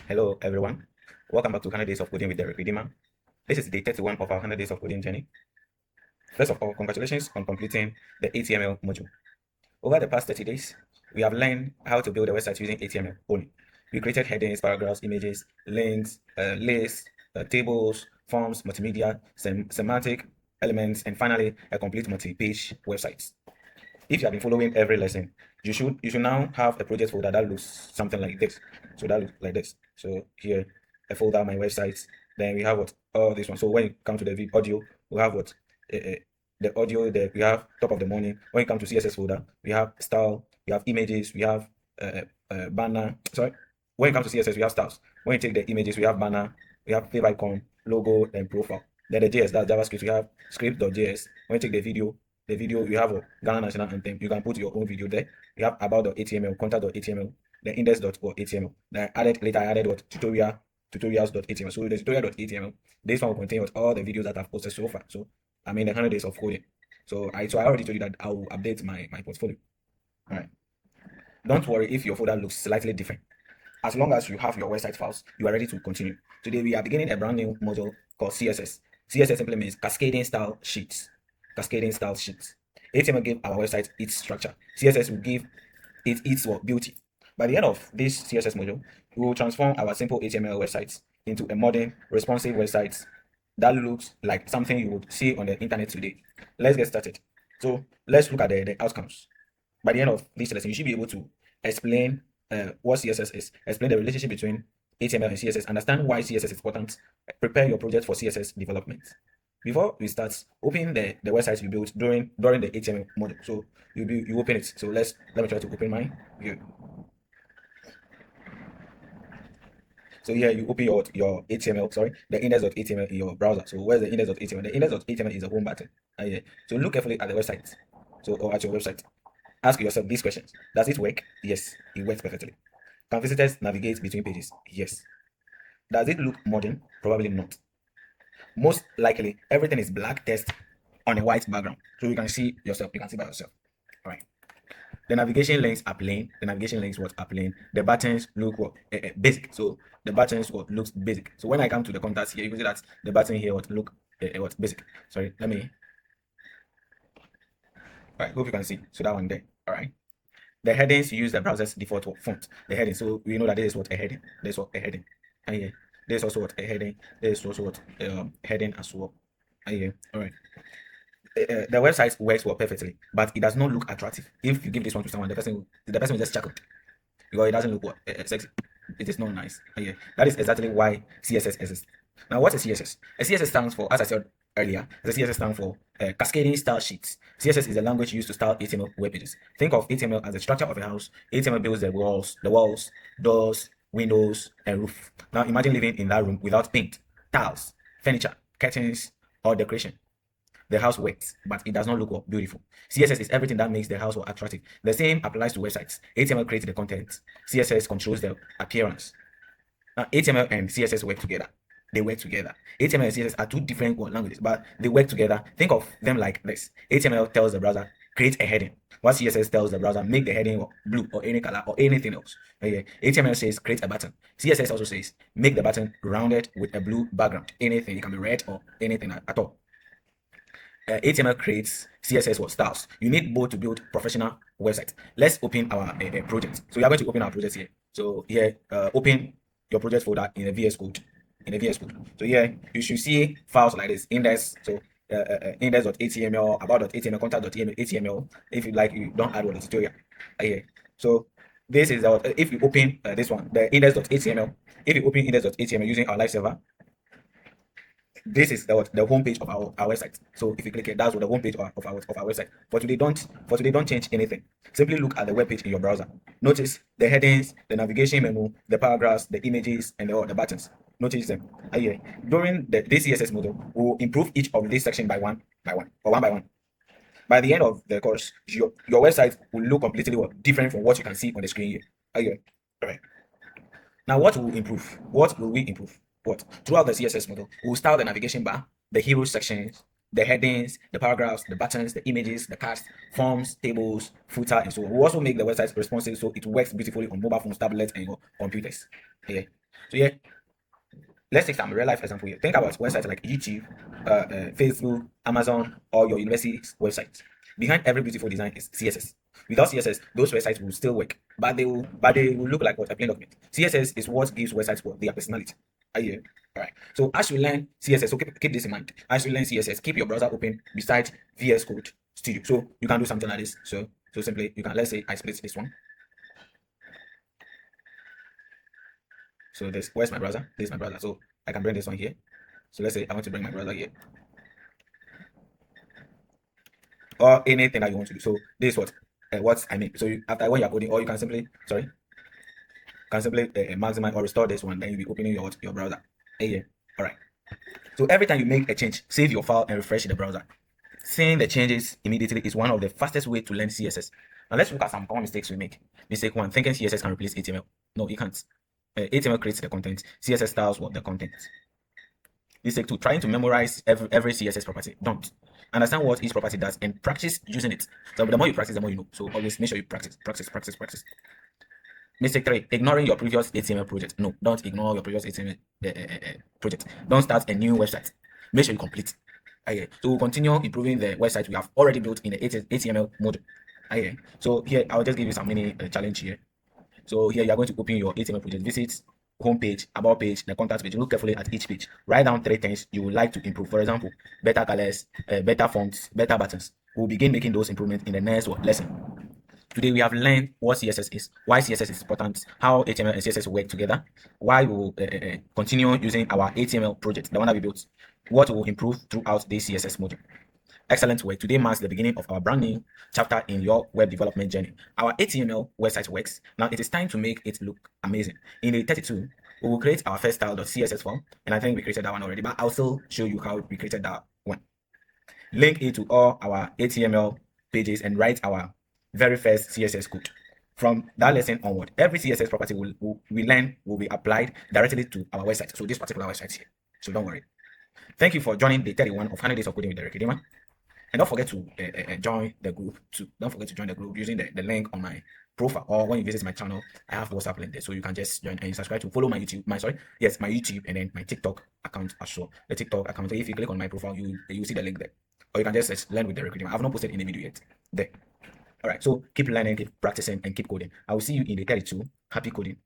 Hello, everyone. Welcome back to 100 Days of Coding with Derrick-Redeemer. This is day 31 of our 100 Days of Coding journey. First of all, congratulations on completing the HTML module. Over the past 30 days, we have learned how to build a website using HTML only. We created headings, paragraphs, images, links, lists, tables, forms, multimedia, semantic elements, and finally, a complete multi-page website. If you have been following every lesson, you should now have a project folder that looks something like this. So that looks like this. So here, a folder, my websites. Then we have what all this one. So when you come to the audio, we have what the audio. We have top of the morning. When you come to CSS folder, we have style. We have images. We have banner. Sorry. When you come to CSS, we have styles. When you take the images, we have banner. We have fav icon, logo, and profile. Then the JS, that's JavaScript. We have script.js. When you take the video, you have a Ghana national anthem. You can put your own video there. You have about.html, contact.html, the index.html. Then I added what tutorials.html. So the tutorial.html, this one will contain what all the videos that I've posted so far. So I mean the 100 days of coding. So I already told you that I will update my portfolio. All right. Don't worry if your folder looks slightly different. As long as you have your website files, you are ready to continue. Today we are beginning a brand new module called CSS. CSS simply means Cascading Style Sheets. Cascading Style Sheets. HTML give our website its structure. CSS will give it its beauty. By the end of this CSS module, we will transform our simple HTML websites into a modern, responsive website that looks like something you would see on the internet today. Let's get started. So let's look at the outcomes. By the end of this lesson, you should be able to explain what CSS is, explain the relationship between HTML and CSS, understand why CSS is important, prepare your project for CSS development. Before we start, open the website you built during the HTML module. So you open it. So let me try to open mine here. So here you open your HTML, sorry, the index.html in your browser. So where's the index.html? The index.html is a home button. Here. So look carefully at the website. Or at your website. Ask yourself these questions. Does it work? Yes, it works perfectly. Can visitors navigate between pages? Yes. Does it look modern? Probably not. Most likely, everything is black text on a white background. So you can see yourself. You can see by yourself. All right. The navigation links are plain. The navigation links are plain. The buttons look basic. So the buttons looks basic. So when I come to the contacts here, you can see that the button here look basic. Sorry, let me. All right, hope you can see. So that one there. All right. The headings use the browser's default font. The heading. So we know that this is what a heading. This is what a heading. And here, this is also what a heading. This is also what heading as well. And here, all right. The website works perfectly, but it does not look attractive. If you give this one to someone, the person will just chuckle because it doesn't look sexy. It is not nice. And yeah, that is exactly why CSS exists. Now, what is CSS? A CSS stands for, as I said earlier, the CSS stands for Cascading Style Sheets. CSS is the language used to style HTML web pages. Think of HTML as the structure of a house. HTML builds the walls, doors, windows, and roof. Now, imagine living in that room without paint, tiles, furniture, curtains, or decoration. The house works, but it does not look beautiful. CSS is everything that makes the house attractive. The same applies to websites. HTML creates the content. CSS controls the appearance. Now, HTML and CSS work together. They work together. HTML and CSS are two different languages, but they work together. Think of them like this. HTML tells the browser, create a heading. While CSS tells the browser, make the heading blue or any color or anything else. Okay. HTML says, create a button. CSS also says, make the button rounded with a blue background. Anything. It can be red or anything at all. HTML creates CSS styles. You need both to build professional websites. Let's open our project. So we are going to open our project here. So here, open your project folder in a VS Code. So here you should see files like this: index. So index.html, about.html, contact.html. If you like, you don't add the tutorial here. So this is our. If you open this one, the index.html. If you open index.html using our live server, this is the home page of our website. So if you click it, that's the home page of our website. For today, don't change anything. Simply look at the web page in your browser. Notice the headings, the navigation menu, the paragraphs, the images, and the buttons. Notice them. During this CSS module, we will improve each of these sections by one by one. By the end of the course, your website will look completely different from what you can see on the screen here. All right. Now, what will we improve? Throughout the CSS model, we'll style the navigation bar, the hero sections, the headings, the paragraphs, the buttons, the images, the cast, forms, tables, footer, and so on. We'll also make the website responsive so it works beautifully on mobile phones, tablets, and your computers. Okay. So yeah, let's take some real life example here. Think about websites like YouTube, Facebook, Amazon, or your university's website. Behind every beautiful design is CSS. Without CSS, those websites will still work, but they will look like what, a plain document. CSS is what gives websites what their personality. Are you here? All right. So as you learn CSS, so keep this in mind. As you learn CSS, keep your browser open beside VS Code Studio. So you can do something like this. So simply you can, let's say I split this one. So this, where's my browser? This is my browser. So I can bring this one here. So let's say I want to bring my browser here, or anything that you want to do. So this is what I mean. So after when you're coding, or you can simply maximize or restore this one. Then you'll be opening your browser. Yeah. All right. So every time you make a change, save your file and refresh the browser. Seeing the changes immediately is one of the fastest way to learn CSS. Now let's look at some common mistakes we make. Mistake one: thinking CSS can replace HTML. No, it can't. HTML creates the content. CSS styles what the content. Mistake two: trying to memorize every CSS property. Don't. Understand what each property does and practice using it. So the more you practice, the more you know. So always make sure you practice. Mistake three: ignoring your previous HTML project. No, don't ignore your previous HTML project. Don't start a new website. Make sure you complete. So we'll continue improving the website we have already built in the HTML module. So here I'll just give you some mini challenge here. So here you are going to open your HTML project. Visit home page, about page, the contact page. Look carefully at each page. Write down 3 things you would like to improve. For example, better colors, better fonts, better buttons. We'll begin making those improvements in the next lesson. Today we have learned what CSS is, why CSS is important, how HTML and CSS work together, why we will continue using our HTML project, the one that we built, what will improve throughout this CSS module. Excellent work. Today marks the beginning of our brand new chapter in your web development journey. Our HTML website works. Now it is time to make it look amazing. In the 32, we will create our first style.css form, and I think we created that one already, but I'll still show you how we created that one. Link it to all our HTML pages and write our very first CSS code. From that lesson onward, every CSS property we learn will be applied directly to our website. So this particular website here. So don't worry. Thank you for joining day 31 of 100 Days of Coding with Derrick-Redeemer. And don't forget to join the group too. Don't forget to join the group using the link on my profile, or when you visit my channel, I have WhatsApp link there, so you can just join and subscribe to follow my YouTube, my YouTube, and then my TikTok account as well. The TikTok account, if you click on my profile, you see the link there, or you can just search Learn with Derrick-Redeemer. I've not posted any video yet there. All right, so keep learning, keep practicing, and keep coding. I will see you in the 32. Happy coding.